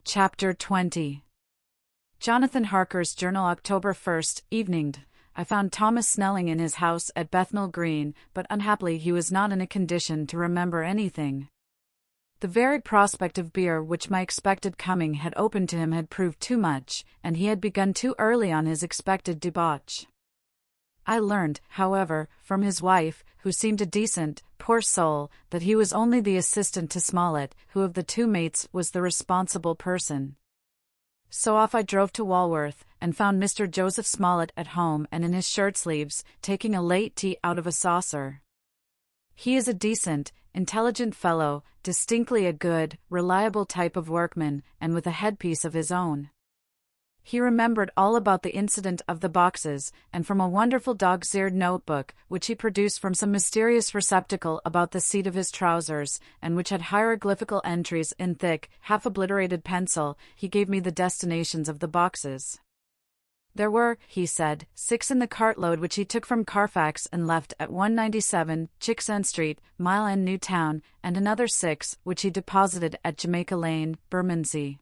Chapter 20. Jonathan Harker's Journal, October 1st, evening. I found Thomas Snelling in his house at Bethnal Green, but unhappily he was not in a condition to remember anything. The very prospect of beer which my expected coming had opened to him had proved too much, and he had begun too early on his expected debauch. I learned, however, from his wife, who seemed a decent, poor soul, that he was only the assistant to Smollett, who of the two mates was the responsible person. So off I drove to Walworth, and found Mr. Joseph Smollett at home and in his shirt-sleeves, taking a late tea out of a saucer. He is a decent, intelligent fellow, distinctly a good, reliable type of workman, and with a headpiece of his own. He remembered all about the incident of the boxes, and from a wonderful dog's-eared notebook, which he produced from some mysterious receptacle about the seat of his trousers, and which had hieroglyphical entries in thick, half-obliterated pencil, he gave me the destinations of the boxes. There were, he said, 6 in the cartload which he took from Carfax and left at 197 Chicksend Street, Mile End, New Town, and another 6 which he deposited at Jamaica Lane, Bermondsey.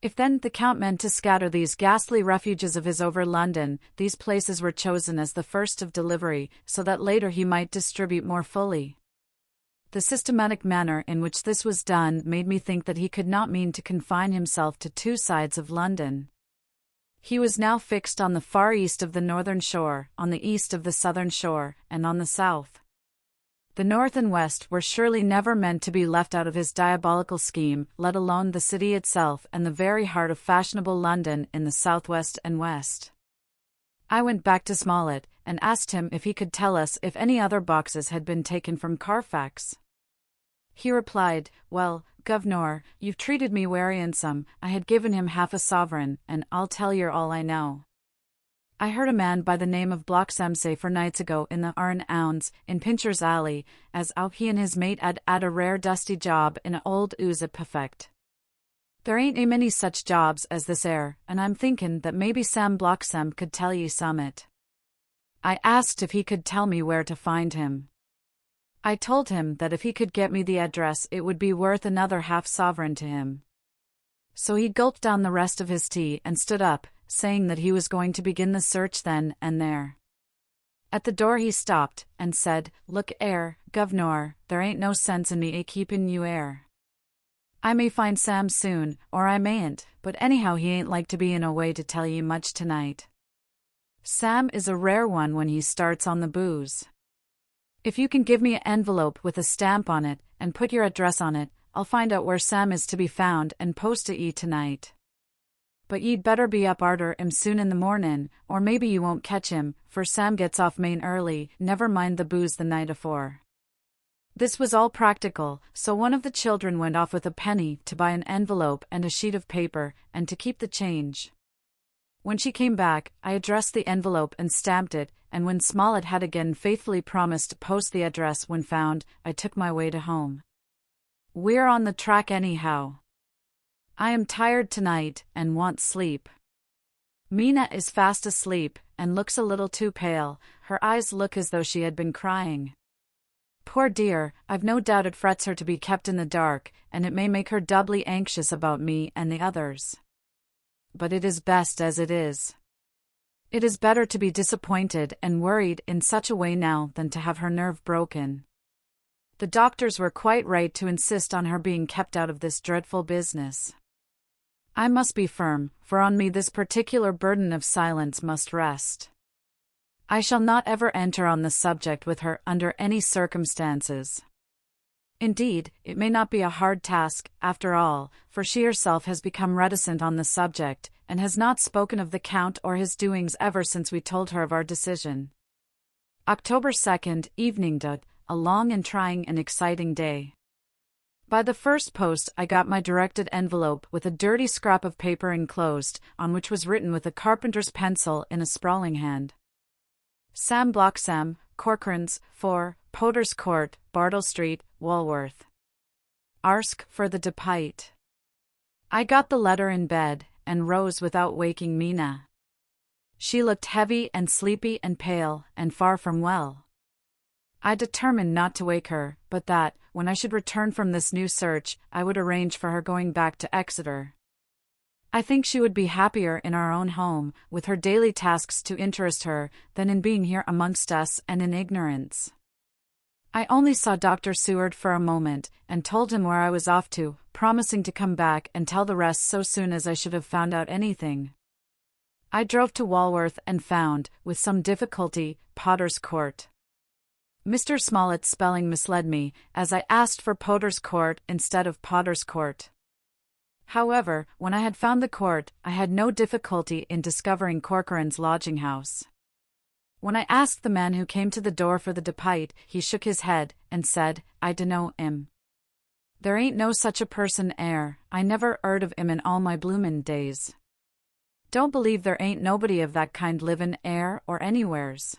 If then the Count meant to scatter these ghastly refuges of his over London, these places were chosen as the first of delivery, so that later he might distribute more fully. The systematic manner in which this was done made me think that he could not mean to confine himself to 2 sides of London. He was now fixed on the far east of the northern shore, on the east of the southern shore, and on the south. The north and west were surely never meant to be left out of his diabolical scheme, let alone the city itself and the very heart of fashionable London in the southwest and west. I went back to Smollett, and asked him if he could tell us if any other boxes had been taken from Carfax. He replied, "Well, Governor, you've treated me wery handsome. I had given him half a sovereign, and I'll tell yer all I know. I heard a man by the name of Bloxham say 4 nights ago in the Arn Ounds, in Pincher's Alley, as 'ow he and his mate 'ad a rare dusty job in a old 'ouse at Perfect. There ain't a many such jobs as this 'ere, and I'm thinkin' that maybe Sam Bloxham could tell ye summit." I asked if he could tell me where to find him. I told him that if he could get me the address it would be worth another half-sovereign to him. So he gulped down the rest of his tea and stood up, saying that he was going to begin the search then and there. At the door he stopped, and said, "Look 'ere, Governor, there ain't no sense in me keepin' you 'ere. I may find Sam soon, or I mayn't, but anyhow he ain't like to be in a way to tell ye much tonight. Sam is a rare one when he starts on the booze. If you can give me an envelope with a stamp on it, and put your address on it, I'll find out where Sam is to be found and post it ye tonight. But ye'd better be up arter 'im soon in the mornin', or maybe you won't catch him, for Sam gets off main early, never mind the booze the night afore." This was all practical, so one of the children went off with a penny to buy an envelope and a sheet of paper, and to keep the change. When she came back, I addressed the envelope and stamped it, and when Smollett had again faithfully promised to post the address when found, I took my way to home. We're on the track anyhow. I am tired tonight, and want sleep. Mina is fast asleep, and looks a little too pale. Her eyes look as though she had been crying. Poor dear, I've no doubt it frets her to be kept in the dark, and it may make her doubly anxious about me and the others. But it is best as it is. It is better to be disappointed and worried in such a way now than to have her nerve broken. The doctors were quite right to insist on her being kept out of this dreadful business. I must be firm, for on me this particular burden of silence must rest. I shall not ever enter on the subject with her under any circumstances. Indeed, it may not be a hard task, after all, for she herself has become reticent on the subject, and has not spoken of the Count or his doings ever since we told her of our decision. October 2nd, evening. A long and trying and exciting day. By the first post I got my directed envelope with a dirty scrap of paper enclosed, on which was written with a carpenter's pencil in a sprawling hand: Sam Bloxham, Corcoran's, 4, Potter's Court, Bartle Street, Walworth. Arsk for the depite. I got the letter in bed, and rose without waking Mina. She looked heavy and sleepy and pale, and far from well. I determined not to wake her, but that, when I should return from this new search, I would arrange for her going back to Exeter. I think she would be happier in our own home, with her daily tasks to interest her, than in being here amongst us and in ignorance. I only saw Dr. Seward for a moment, and told him where I was off to, promising to come back and tell the rest so soon as I should have found out anything. I drove to Walworth and found, with some difficulty, Potter's Court. Mr. Smollett's spelling misled me, as I asked for Potter's Court instead of Potter's Court. However, when I had found the court, I had no difficulty in discovering Corcoran's lodging-house. When I asked the man who came to the door for the depite, he shook his head, and said, "I dunno 'im. There ain't no such a person 'ere, I never 'eard of 'im in all my bloomin' days. Don't believe there ain't nobody of that kind livin' 'ere or anywheres."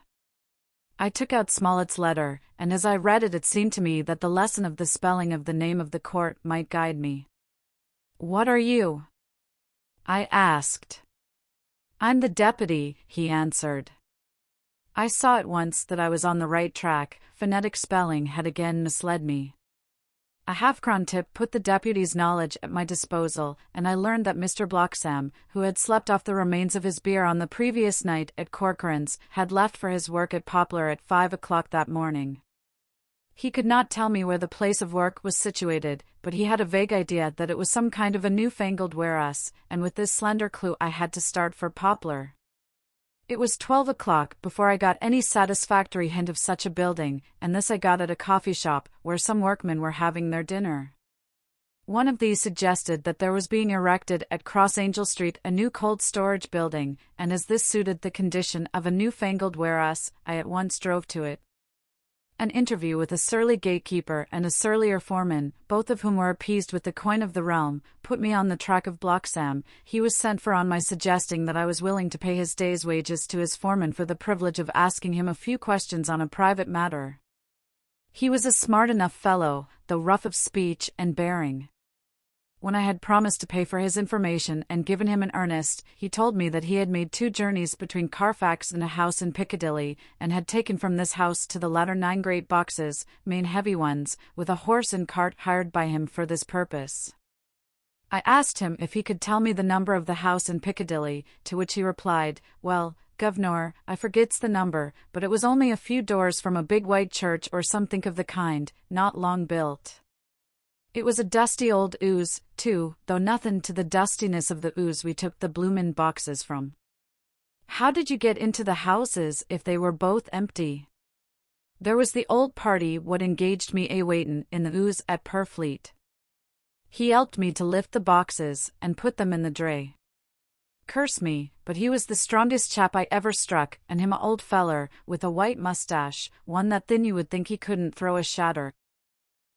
I took out Smollett's letter, and as I read it seemed to me that the lesson of the spelling of the name of the court might guide me. "What are you?" I asked. "I'm the deputy," he answered. I saw at once that I was on the right track. Phonetic spelling had again misled me. A half-crown tip put the deputy's knowledge at my disposal, and I learned that Mr. Bloxam, who had slept off the remains of his beer on the previous night at Corcoran's, had left for his work at Poplar at 5 o'clock that morning. He could not tell me where the place of work was situated, but he had a vague idea that it was some kind of a newfangled warehouse, and with this slender clue I had to start for Poplar. It was 12 o'clock before I got any satisfactory hint of such a building, and this I got at a coffee shop, where some workmen were having their dinner. One of these suggested that there was being erected at Cross Angel Street a new cold storage building, and as this suited the condition of a newfangled warehouse, I at once drove to it. An interview with a surly gatekeeper and a surlier foreman, both of whom were appeased with the coin of the realm, put me on the track of Bloxam. He was sent for on my suggesting that I was willing to pay his day's wages to his foreman for the privilege of asking him a few questions on a private matter. He was a smart enough fellow, though rough of speech and bearing. When I had promised to pay for his information and given him an earnest, he told me that he had made 2 journeys between Carfax and a house in Piccadilly, and had taken from this house to the latter 9 great boxes, main heavy ones, with a horse and cart hired by him for this purpose. I asked him if he could tell me the number of the house in Piccadilly, to which he replied, "Well, Governor, I forgets the number, but it was only a few doors from a big white church or something of the kind, not long built." It was a dusty old ooze, too, though nothin' to the dustiness of the ooze we took the bloomin' boxes from. "How did you get into the houses if they were both empty?" "There was the old party what engaged me waitin' in the ooze at Purfleet. He helped me to lift the boxes and put them in the dray. Curse me, but he was the strongest chap I ever struck, and him a old feller, with a white mustache, one that thin you would think he couldn't throw a shatter."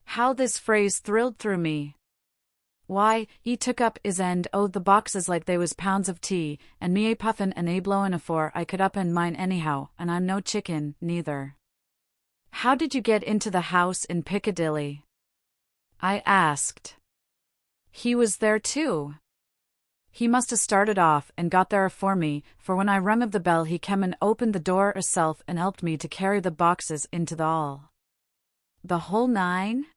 How this phrase thrilled through me! Why, he took up his end o' the boxes like they was pounds of tea, and me puffin' and blowin' afore I could up end mine anyhow, and I'm no chicken, neither. "How did you get into the house in Piccadilly?" I asked. "He was there too. He must have started off and got there afore me, for when I rung of the bell he came and opened the door hisself and helped me to carry the boxes into the hall." "The whole 9?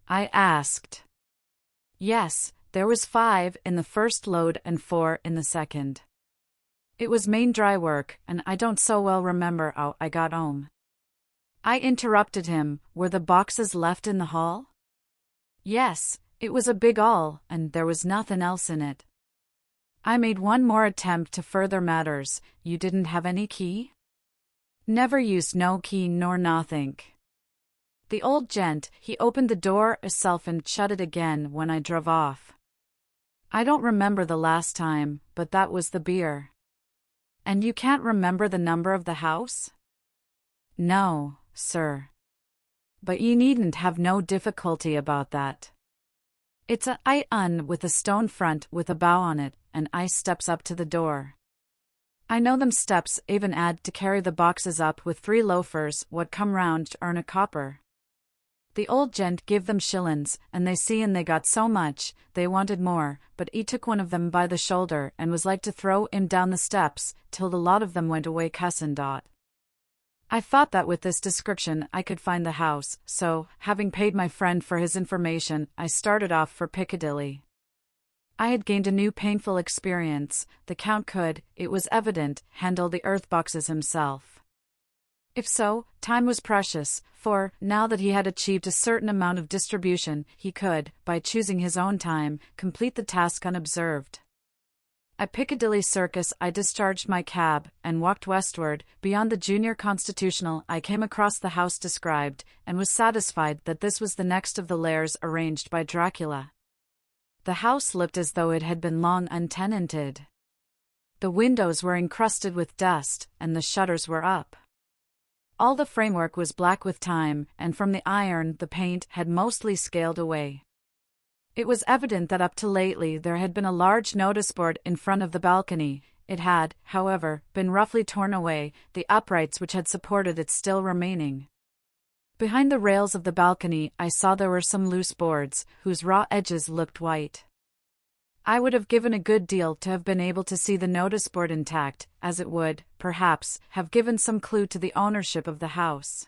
I asked. "Yes, there was 5 in the first load and 4 in the second. It was main dry work, and I don't so well remember how I got home." I interrupted him. "Were the boxes left in the hall?" "Yes, it was a big hall, and there was nothing else in it." I made one more attempt to further matters. "You didn't have any key?" "Never used no key nor nothink. The old gent, he opened the door hisself and shut it again when I drove off. I don't remember the last time, but that was the beer." "And you can't remember the number of the house?" "No, sir. But ye needn't have no difficulty about that. It's a I-un with a stone front with a bow on it, and I steps up to the door. I know them steps even 'ad to carry the boxes up with 3 loafers what come round to earn a copper. The old gent give them shillin's, and they see and they got so much, they wanted more, but he took one of them by the shoulder and was like to throw him down the steps, till the lot of them went away cussin' dot. I thought that with this description I could find the house, so, having paid my friend for his information, I started off for Piccadilly. I had gained a new painful experience. The Count could, it was evident, handle the earth boxes himself. If so, time was precious, for, now that he had achieved a certain amount of distribution, he could, by choosing his own time, complete the task unobserved. At Piccadilly Circus I discharged my cab, and walked westward. Beyond the Junior Constitutional I came across the house described, and was satisfied that this was the next of the lairs arranged by Dracula. The house looked as though it had been long untenanted. The windows were encrusted with dust, and the shutters were up. All the framework was black with time, and from the iron the paint had mostly scaled away. It was evident that up to lately there had been a large notice board in front of the balcony. It had, however, been roughly torn away, the uprights which had supported it still remaining. Behind the rails of the balcony I saw there were some loose boards, whose raw edges looked white. I would have given a good deal to have been able to see the notice board intact, as it would, perhaps, have given some clue to the ownership of the house.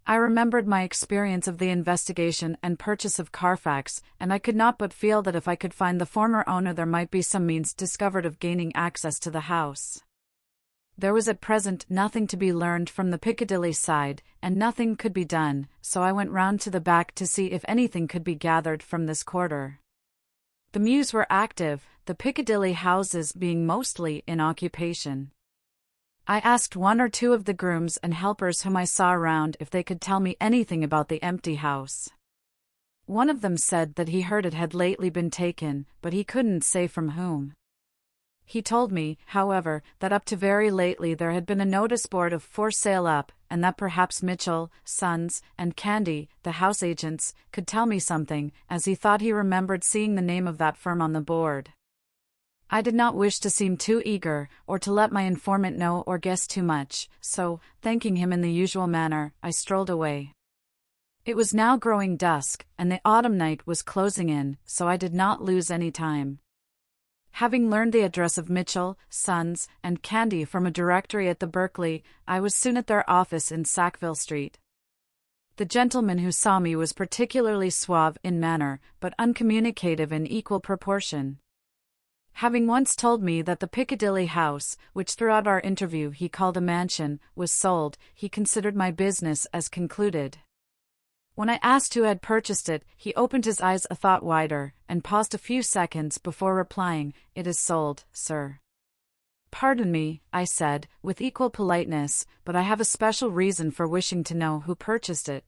I remembered my experience of the investigation and purchase of Carfax, and I could not but feel that if I could find the former owner there might be some means discovered of gaining access to the house. There was at present nothing to be learned from the Piccadilly side, and nothing could be done, so I went round to the back to see if anything could be gathered from this quarter. The mews were active, the Piccadilly houses being mostly in occupation. I asked one or two of the grooms and helpers whom I saw around if they could tell me anything about the empty house. One of them said that he heard it had lately been taken, but he couldn't say from whom. He told me, however, that up to very lately there had been a notice board of for sale up, and that perhaps Mitchell, Sons, and Candy, the house agents, could tell me something, as he thought he remembered seeing the name of that firm on the board. I did not wish to seem too eager, or to let my informant know or guess too much, so, thanking him in the usual manner, I strolled away. It was now growing dusk, and the autumn night was closing in, so I did not lose any time. Having learned the address of Mitchell, Sons, and Candy from a directory at the Berkeley, I was soon at their office in Sackville Street. The gentleman who saw me was particularly suave in manner, but uncommunicative in equal proportion. Having once told me that the Piccadilly house, which throughout our interview he called a mansion, was sold, he considered my business as concluded. When I asked who had purchased it, he opened his eyes a thought wider, and paused a few seconds before replying, "It is sold, sir." "Pardon me," I said, with equal politeness, "but I have a special reason for wishing to know who purchased it."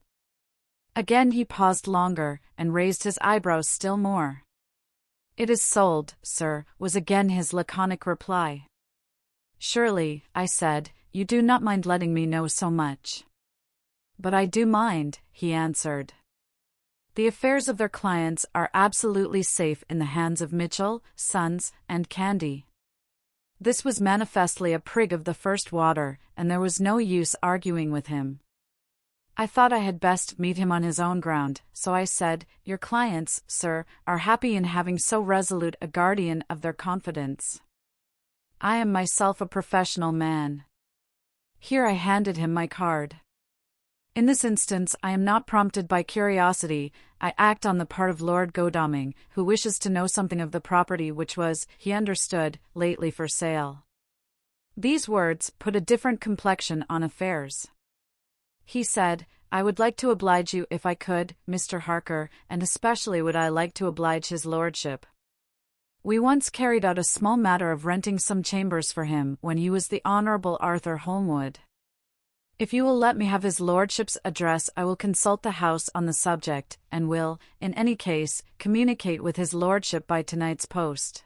Again he paused longer, and raised his eyebrows still more. "It is sold, sir," was again his laconic reply. "Surely," I said, "you do not mind letting me know so much." "But I do mind," he answered. "The affairs of their clients are absolutely safe in the hands of Mitchell, Sons, and Candy." This was manifestly a prig of the first water, and there was no use arguing with him. I thought I had best meet him on his own ground, so I said, "Your clients, sir, are happy in having so resolute a guardian of their confidence. I am myself a professional man." Here I handed him my card. In this instance I am not prompted by curiosity, I act on the part of Lord Godalming, who wishes to know something of the property which was, he understood, lately for sale. These words put a different complexion on affairs. He said, "I would like to oblige you if I could, Mr. Harker, and especially would I like to oblige his lordship. We once carried out a small matter of renting some chambers for him when he was the Honourable Arthur Holmwood. If you will let me have his lordship's address I will consult the house on the subject, and will, in any case, communicate with his lordship by tonight's post.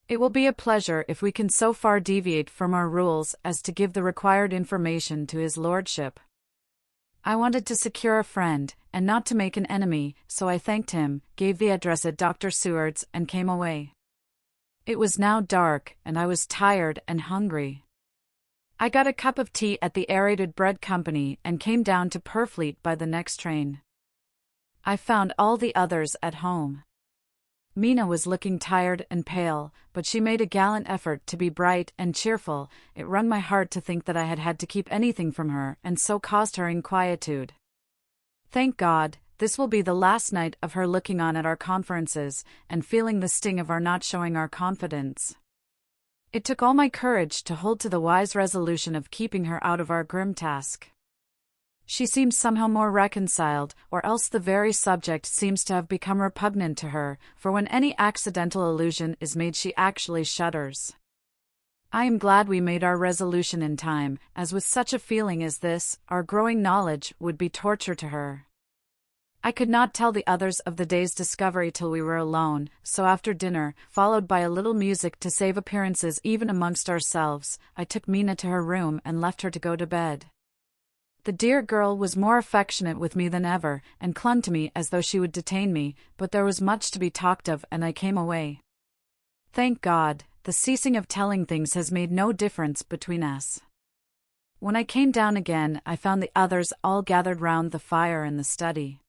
It will be a pleasure if we can so far deviate from our rules as to give the required information to his lordship." I wanted to secure a friend, and not to make an enemy, so I thanked him, gave the address at Dr. Seward's, and came away. It was now dark, and I was tired and hungry. I got a cup of tea at the Aerated Bread Company and came down to Purfleet by the next train. I found all the others at home. Mina was looking tired and pale, but she made a gallant effort to be bright and cheerful. It wrung my heart to think that I had had to keep anything from her and so caused her inquietude. Thank God, This will be the last night of her looking on at our conferences and feeling the sting of our not showing our confidence. It took all my courage to hold to the wise resolution of keeping her out of our grim task. She seems somehow more reconciled, or else the very subject seems to have become repugnant to her, for when any accidental allusion is made she actually shudders. I am glad we made our resolution in time, as with such a feeling as this, our growing knowledge would be torture to her. I could not tell the others of the day's discovery till we were alone, so after dinner, followed by a little music to save appearances even amongst ourselves, I took Mina to her room and left her to go to bed. The dear girl was more affectionate with me than ever, and clung to me as though she would detain me, but there was much to be talked of and I came away. Thank God, the ceasing of telling things has made no difference between us. When I came down again, I found the others all gathered round the fire in the study.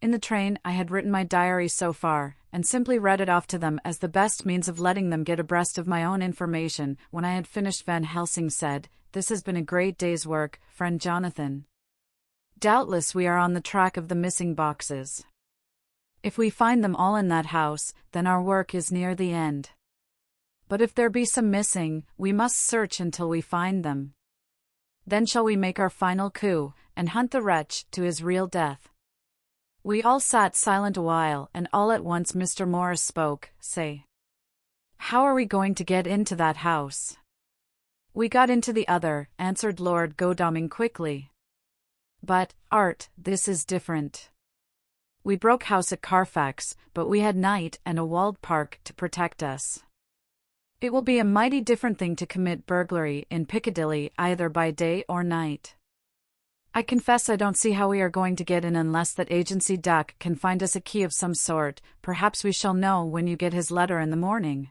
In the train, I had written my diary so far, and simply read it off to them as the best means of letting them get abreast of my own information. When I had finished, Van Helsing said, "This has been a great day's work, friend Jonathan. Doubtless we are on the track of the missing boxes. If we find them all in that house, then our work is near the end. But if there be some missing, we must search until we find them. Then shall we make our final coup, and hunt the wretch to his real death." We all sat silent a while, and all at once Mr. Morris spoke. "Say, how are we going to get into that house?" "We got into the other," answered Lord Godalming quickly. "But, Art, this is different. We broke house at Carfax, but we had night and a walled park to protect us. It will be a mighty different thing to commit burglary in Piccadilly either by day or night. I confess I don't see how we are going to get in unless that agency duck can find us a key of some sort. Perhaps we shall know when you get his letter in the morning."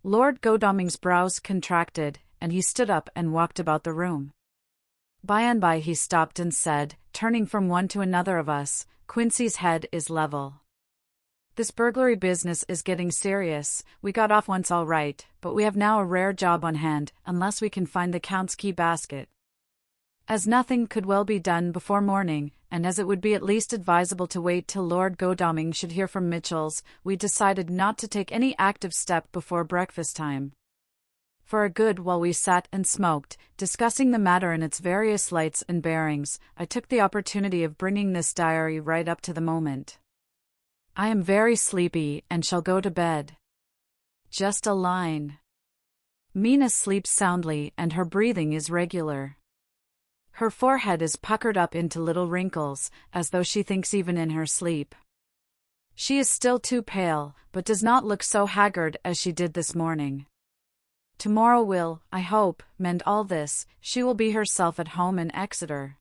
Lord Godalming's brows contracted, and he stood up and walked about the room. By and by he stopped and said, turning from one to another of us, "Quincy's head is level. This burglary business is getting serious. We got off once all right, but we have now a rare job on hand, unless we can find the Count's key basket. As nothing could well be done before morning, and as it would be at least advisable to wait till Lord Godalming should hear from Mitchell's, we decided not to take any active step before breakfast time. For a good while we sat and smoked, discussing the matter in its various lights and bearings. I took the opportunity of bringing this diary right up to the moment. I am very sleepy and shall go to bed. Just a line. Mina sleeps soundly and her breathing is regular. Her forehead is puckered up into little wrinkles, as though she thinks even in her sleep. She is still too pale, but does not look so haggard as she did this morning. Tomorrow will, I hope, mend all this. She will be herself at home in Exeter.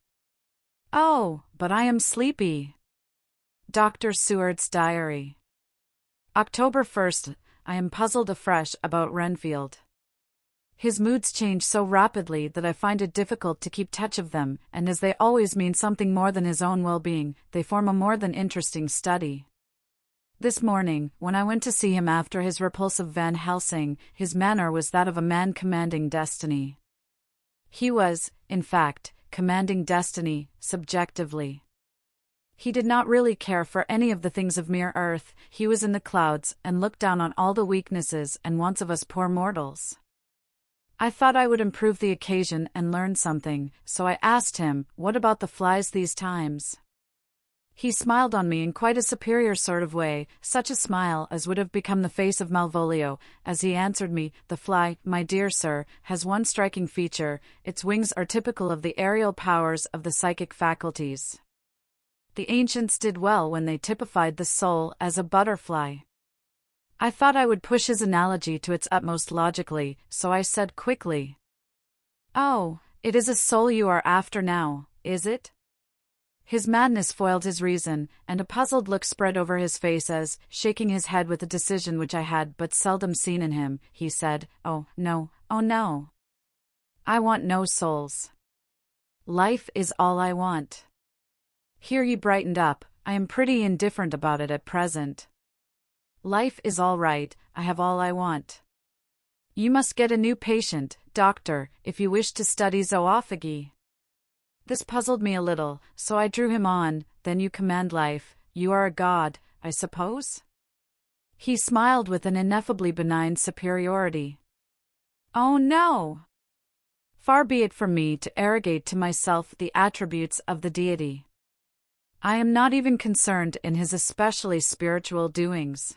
Oh, but I am sleepy. Dr. Seward's Diary. October 1st. I am puzzled afresh about Renfield. His moods change so rapidly that I find it difficult to keep touch of them, and as they always mean something more than his own well-being, they form a more than interesting study. This morning, when I went to see him after his repulsive Van Helsing, his manner was that of a man commanding destiny. He was, in fact, commanding destiny, subjectively. He did not really care for any of the things of mere earth. He was in the clouds, and looked down on all the weaknesses and wants of us poor mortals. I thought I would improve the occasion and learn something, so I asked him, "What about the flies these times?" He smiled on me in quite a superior sort of way, such a smile as would have become the face of Malvolio, as he answered me, "The fly, my dear sir, has one striking feature: its wings are typical of the aerial powers of the psychic faculties. The ancients did well when they typified the soul as a butterfly." I thought I would push his analogy to its utmost logically, so I said quickly, "Oh, it is a soul you are after now, is it?" His madness foiled his reason, and a puzzled look spread over his face as, shaking his head with a decision which I had but seldom seen in him, he said, "Oh, no, oh no. I want no souls. Life is all I want." Here he brightened up. "I am pretty indifferent about it at present. Life is all right, I have all I want. You must get a new patient, doctor, if you wish to study zoophagy. This puzzled me a little, so I drew him on. Then you command life, you are a god, I suppose? He smiled with an ineffably benign superiority. Oh no! Far be it from me to arrogate to myself the attributes of the deity. I am not even concerned in his especially spiritual doings.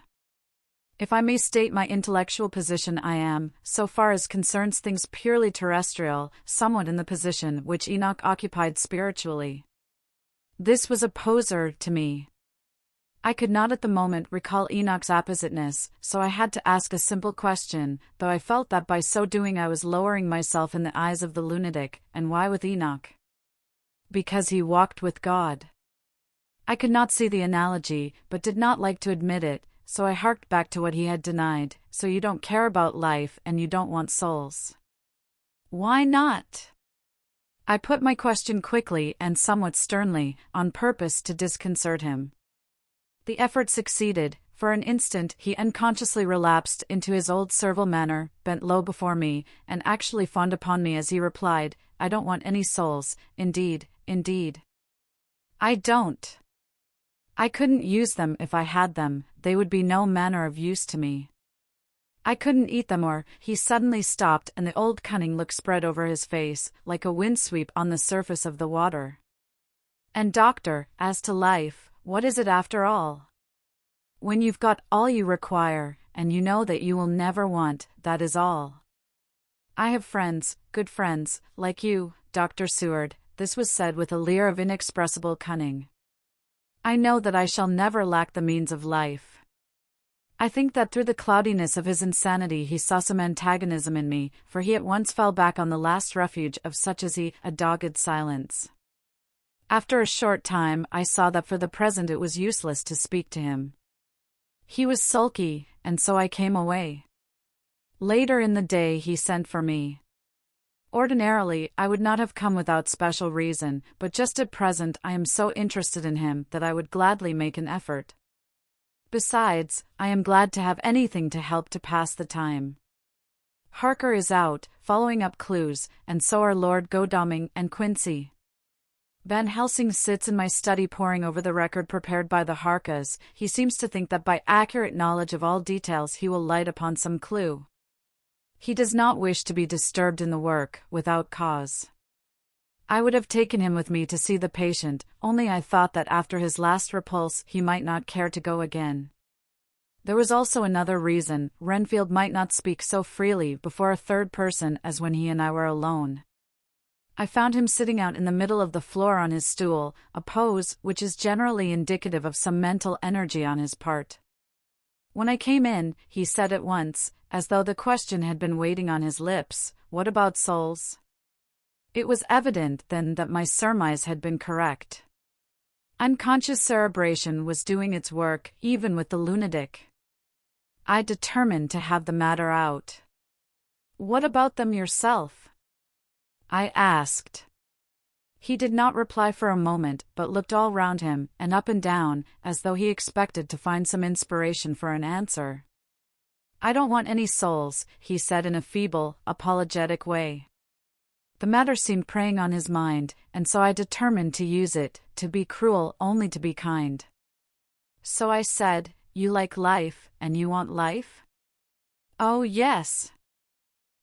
If I may state my intellectual position, I am, so far as concerns things purely terrestrial, somewhat in the position which Enoch occupied spiritually. This was a poser to me. I could not at the moment recall Enoch's appositeness, so I had to ask a simple question, though I felt that by so doing I was lowering myself in the eyes of the lunatic. And why with Enoch? Because he walked with God. I could not see the analogy, but did not like to admit it, so I harked back to what he had denied. So you don't care about life and you don't want souls. Why not? I put my question quickly and somewhat sternly, on purpose to disconcert him. The effort succeeded. For an instant he unconsciously relapsed into his old servile manner, bent low before me, and actually fawned upon me as he replied, I don't want any souls, indeed, indeed. I don't. I couldn't use them if I had them, they would be no manner of use to me. I couldn't eat them or— He suddenly stopped and the old cunning look spread over his face, like a windsweep on the surface of the water. And doctor, as to life, what is it after all? When you've got all you require, and you know that you will never want, that is all. I have friends, good friends, like you, Dr. Seward. This was said with a leer of inexpressible cunning. I know that I shall never lack the means of life. I think that through the cloudiness of his insanity he saw some antagonism in me, for he at once fell back on the last refuge of such as he, a dogged silence. After a short time I saw that for the present it was useless to speak to him. He was sulky, and so I came away. Later in the day he sent for me. Ordinarily, I would not have come without special reason, but just at present I am so interested in him that I would gladly make an effort. Besides, I am glad to have anything to help to pass the time. Harker is out, following up clues, and so are Lord Godalming and Quincy. Van Helsing sits in my study poring over the record prepared by the Harkas. He seems to think that by accurate knowledge of all details he will light upon some clue. He does not wish to be disturbed in the work, without cause. I would have taken him with me to see the patient, only I thought that after his last repulse he might not care to go again. There was also another reason: Renfield might not speak so freely before a third person as when he and I were alone. I found him sitting out in the middle of the floor on his stool, a pose which is generally indicative of some mental energy on his part. When I came in, he said at once, as though the question had been waiting on his lips, "What about souls?" It was evident then that my surmise had been correct. Unconscious cerebration was doing its work, even with the lunatic. I determined to have the matter out. "What about them yourself?" I asked. He did not reply for a moment, but looked all round him, and up and down, as though he expected to find some inspiration for an answer. "I don't want any souls," he said in a feeble, apologetic way. The matter seemed preying on his mind, and so I determined to use it, to be cruel only to be kind. So I said, "You like life, and you want life?" "Oh yes.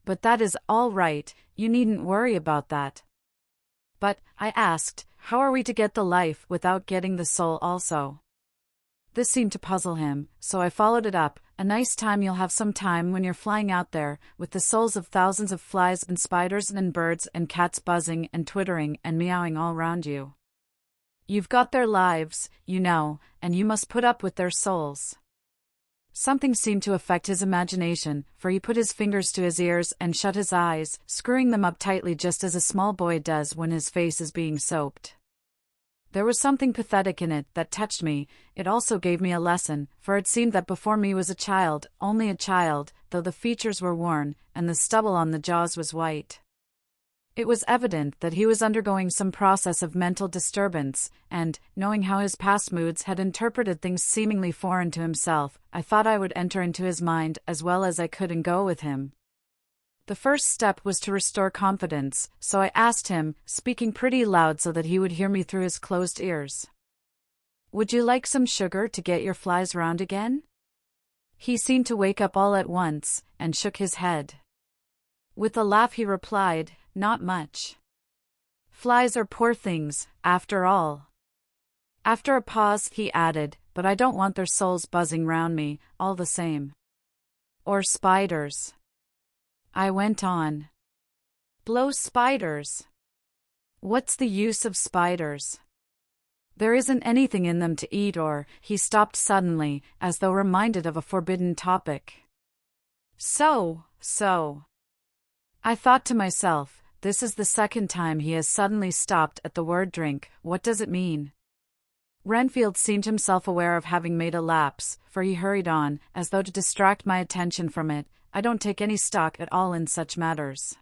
But that is all right, you needn't worry about that." "But," I asked, "how are we to get the life without getting the soul also?" This seemed to puzzle him, so I followed it up. "A nice time you'll have some time when you're flying out there, with the souls of thousands of flies and spiders and birds and cats buzzing and twittering and meowing all round you. You've got their lives, you know, and you must put up with their souls." Something seemed to affect his imagination, for he put his fingers to his ears and shut his eyes, screwing them up tightly just as a small boy does when his face is being soaped. There was something pathetic in it that touched me. It also gave me a lesson, for it seemed that before me was a child, only a child, though the features were worn, and the stubble on the jaws was white. It was evident that he was undergoing some process of mental disturbance, and, knowing how his past moods had interpreted things seemingly foreign to himself, I thought I would enter into his mind as well as I could and go with him. The first step was to restore confidence, so I asked him, speaking pretty loud so that he would hear me through his closed ears. "Would you like some sugar to get your flies round again?" He seemed to wake up all at once, and shook his head. With a laugh he replied, "Not much. Flies are poor things, after all." After a pause, he added, "But I don't want their souls buzzing round me, all the same." "Or spiders," I went on. "Blow spiders. What's the use of spiders? There isn't anything in them to eat or—" He stopped suddenly, as though reminded of a forbidden topic. So. I thought to myself, this is the second time he has suddenly stopped at the word drink. What does it mean? Renfield seemed himself aware of having made a lapse, for he hurried on, as though to distract my attention from it. "I don't take any stock at all in such matters.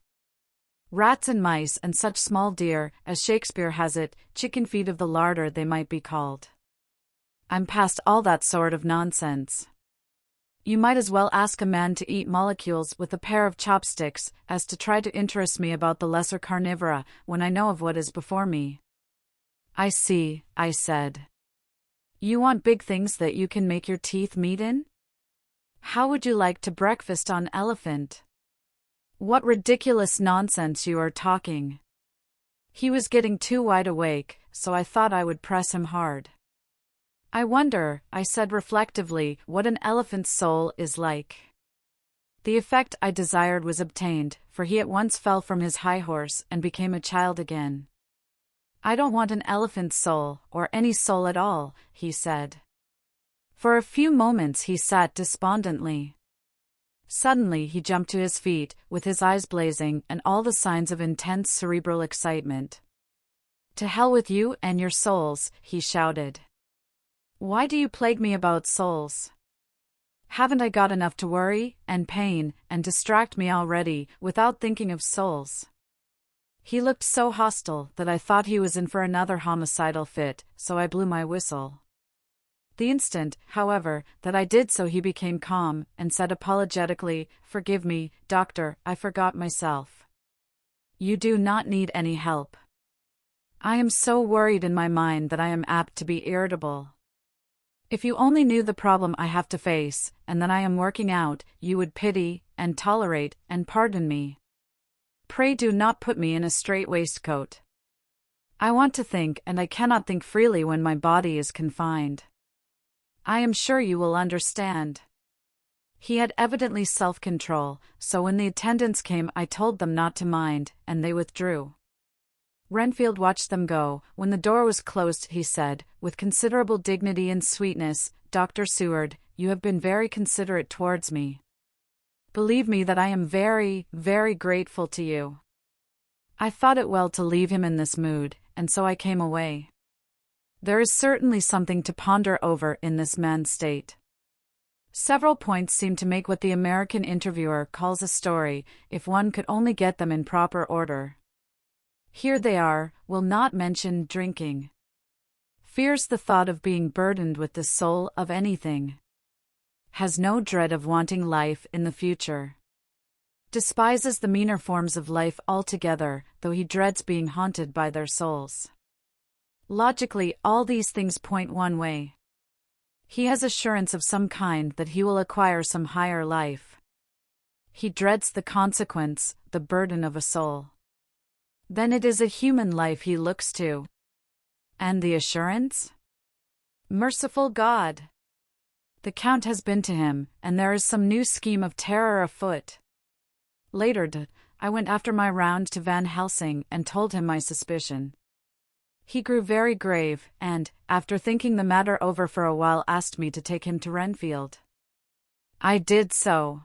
Rats and mice and such small deer, as Shakespeare has it, chicken feet of the larder they might be called. I'm past all that sort of nonsense. You might as well ask a man to eat molecules with a pair of chopsticks as to try to interest me about the lesser carnivora when I know of what is before me." "I see," I said. "You want big things that you can make your teeth meet in? How would you like to breakfast on elephant? What ridiculous nonsense you are talking." He was getting too wide awake, so I thought I would press him hard. "I wonder," I said reflectively, "what an elephant's soul is like." The effect I desired was obtained, for he at once fell from his high horse and became a child again. "I don't want an elephant's soul, or any soul at all," he said. For a few moments he sat despondently. Suddenly he jumped to his feet, with his eyes blazing and all the signs of intense cerebral excitement. "To hell with you and your souls," he shouted. "Why do you plague me about souls? Haven't I got enough to worry, and pain, and distract me already, without thinking of souls?" He looked so hostile that I thought he was in for another homicidal fit, so I blew my whistle. The instant, however, that I did so he became calm, and said apologetically, "Forgive me, doctor, I forgot myself. You do not need any help. I am so worried in my mind that I am apt to be irritable. If you only knew the problem I have to face, and that I am working out, you would pity, and tolerate, and pardon me. Pray do not put me in a strait waistcoat. I want to think, and I cannot think freely when my body is confined. I am sure you will understand." He had evidently self-control, so when the attendants came I told them not to mind, and they withdrew. Renfield watched them go. When the door was closed he said, with considerable dignity and sweetness, "Dr. Seward, you have been very considerate towards me. Believe me that I am very, very grateful to you." I thought it well to leave him in this mood, and so I came away. There is certainly something to ponder over in this man's state. Several points seem to make what the American interviewer calls a story, if one could only get them in proper order. Here they are: will not mention drinking. Fears the thought of being burdened with the soul of anything. Has no dread of wanting life in the future. Despises the meaner forms of life altogether, though he dreads being haunted by their souls. Logically, all these things point one way. He has assurance of some kind that he will acquire some higher life. He dreads the consequence, the burden of a soul. Then it is a human life he looks to. And the assurance? Merciful God! The Count has been to him, and there is some new scheme of terror afoot. Later, I went after my round to Van Helsing and told him my suspicion. He grew very grave, and, after thinking the matter over for a while, asked me to take him to Renfield. I did so.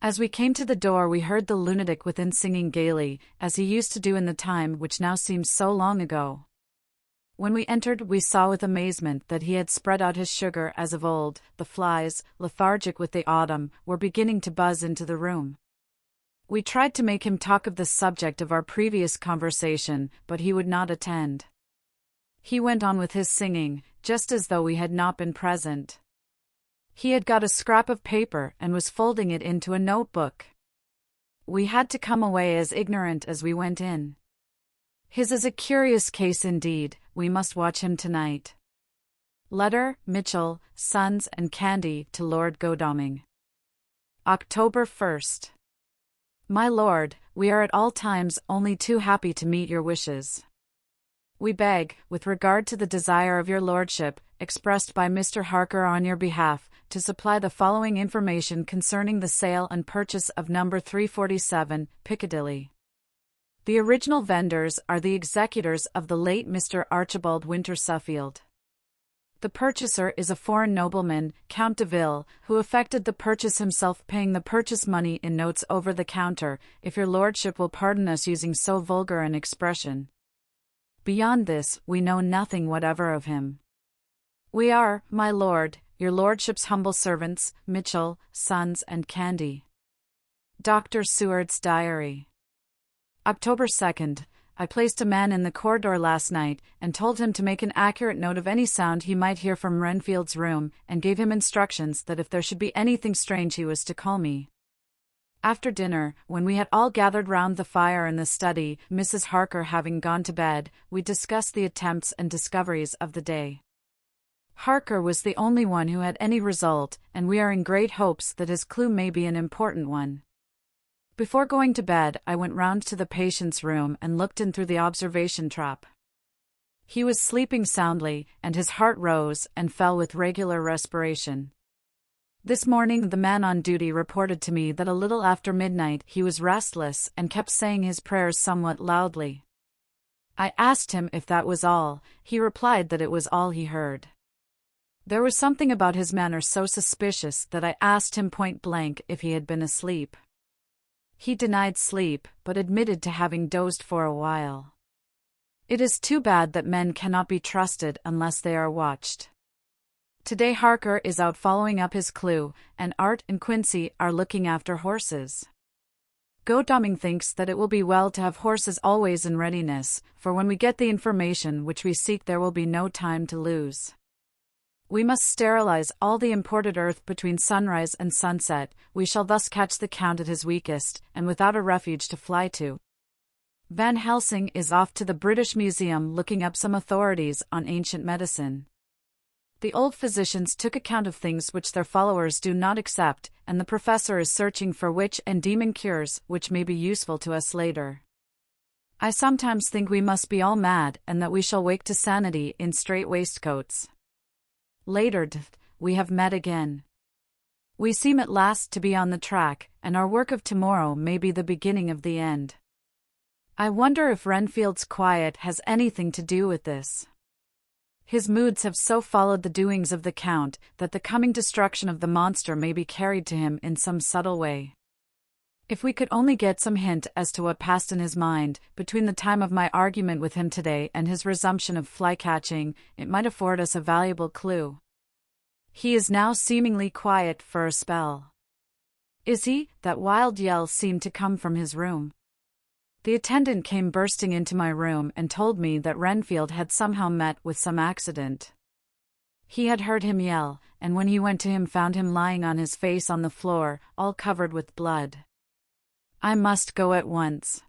As we came to the door we heard the lunatic within singing gaily, as he used to do in the time which now seems so long ago. When we entered we saw with amazement that he had spread out his sugar as of old. The flies, lethargic with the autumn, were beginning to buzz into the room. We tried to make him talk of the subject of our previous conversation, but he would not attend. He went on with his singing, just as though we had not been present. He had got a scrap of paper and was folding it into a notebook. we had to come away as ignorant as we went in. His is a curious case indeed, we must watch him tonight. Letter, Mitchell, Sons and Candy to Lord Godalming. October 1st. My lord, we are at all times only too happy to meet your wishes. We beg, with regard to the desire of your lordship, expressed by Mr. Harker on your behalf, to supply the following information concerning the sale and purchase of number 347, Piccadilly. The original vendors are the executors of the late Mr. Archibald Winter Suffield. The purchaser is a foreign nobleman, Count de Ville, who effected the purchase himself, paying the purchase money in notes over the counter, if your lordship will pardon us using so vulgar an expression. Beyond this, we know nothing whatever of him. We are, my lord, your lordship's humble servants, Mitchell, Sons and Candy. Dr. Seward's Diary. October 2nd. I placed a man in the corridor last night, and told him to make an accurate note of any sound he might hear from Renfield's room, and gave him instructions that if there should be anything strange he was to call me. After dinner, when we had all gathered round the fire in the study, Mrs. Harker having gone to bed, we discussed the attempts and discoveries of the day. Harker was the only one who had any result, and we are in great hopes that his clue may be an important one. Before going to bed, I went round to the patient's room and looked in through the observation trap. He was sleeping soundly, and his heart rose and fell with regular respiration. This morning the man on duty reported to me that a little after midnight he was restless and kept saying his prayers somewhat loudly. I asked him if that was all. He replied that it was all he heard. There was something about his manner so suspicious that I asked him point blank if he had been asleep. He denied sleep, but admitted to having dozed for a while. It is too bad that men cannot be trusted unless they are watched. Today Harker is out following up his clue, and Art and Quincy are looking after horses. Godalming thinks that it will be well to have horses always in readiness, for when we get the information which we seek there will be no time to lose. We must sterilize all the imported earth between sunrise and sunset. We shall thus catch the Count at his weakest, and without a refuge to fly to. Van Helsing is off to the British Museum looking up some authorities on ancient medicine. The old physicians took account of things which their followers do not accept, and the professor is searching for witch and demon cures which may be useful to us later. I sometimes think we must be all mad, and that we shall wake to sanity in strait waistcoats. Later, we have met again. We seem at last to be on the track, and our work of tomorrow may be the beginning of the end. I wonder if Renfield's quiet has anything to do with this. His moods have so followed the doings of the Count that the coming destruction of the monster may be carried to him in some subtle way. If we could only get some hint as to what passed in his mind, between the time of my argument with him today and his resumption of fly-catching, it might afford us a valuable clue. He is now seemingly quiet for a spell. Is he? That wild yell seemed to come from his room. The attendant came bursting into my room and told me that Renfield had somehow met with some accident. He had heard him yell, and when he went to him found him lying on his face on the floor, all covered with blood. I must go at once.